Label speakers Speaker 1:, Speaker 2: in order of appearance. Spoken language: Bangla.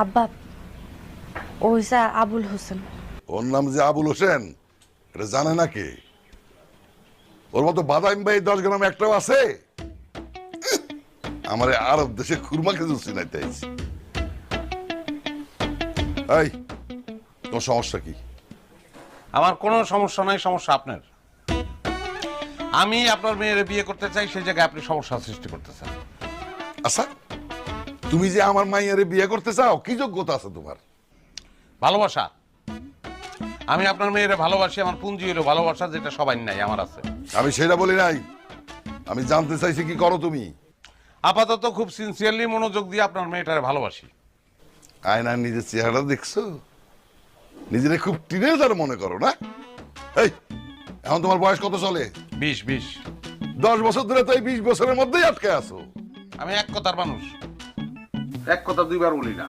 Speaker 1: আব্বা ও হইছে আবুল হোসেন।
Speaker 2: ওর নাম যে আবুল হোসেন, এটা জানে না কে? ওর মতো বাদাম ভাই 10 গ্রাম একটাও আছে? আমার আরব দেশে খুরমা খেজুর চিনাইতে আইছি। এই, তোর সমস্যা কি?
Speaker 3: আমার কোনো সমস্যা নাই, সমস্যা আপনার। আমি আপনার মেয়ের বিয়ে করতে চাই, সেই জায়গায় আপনি সমস্যা সৃষ্টি করতেছেন।
Speaker 2: আচ্ছা, তুমি যে আমার মাইয়ারে বিয়ে করতে চাও, কি যোগ্যতা আছে তোমার?
Speaker 3: ভালোবাসা। আমি আপনার মেয়ের ভালোবাসি, আমার পুঞ্জি হলো ভালোবাসা, যেটা সবাই নাই, আমার আছে।
Speaker 2: আমি সেটা বলি নাই, আমি জানতে চাইছি কি করো তুমি?
Speaker 3: আপাতত খুব সিনসিয়ারলি মনোযোগ দিয়ে আপনার মেয়েটারে ভালোবাসি।
Speaker 2: আয়নার নিজের চেহারা দেখছো? নিজেরে খুব টিনেজার মনে করো না? এই, এখন তোমার বয়স কত চলে?
Speaker 3: 20।
Speaker 2: 10 বছর ধরে তো এই 20 বছরের মধ্যেই আটকে আছো।
Speaker 3: আমি এক কথার মানুষ, এক কথা দুইবার বলি না।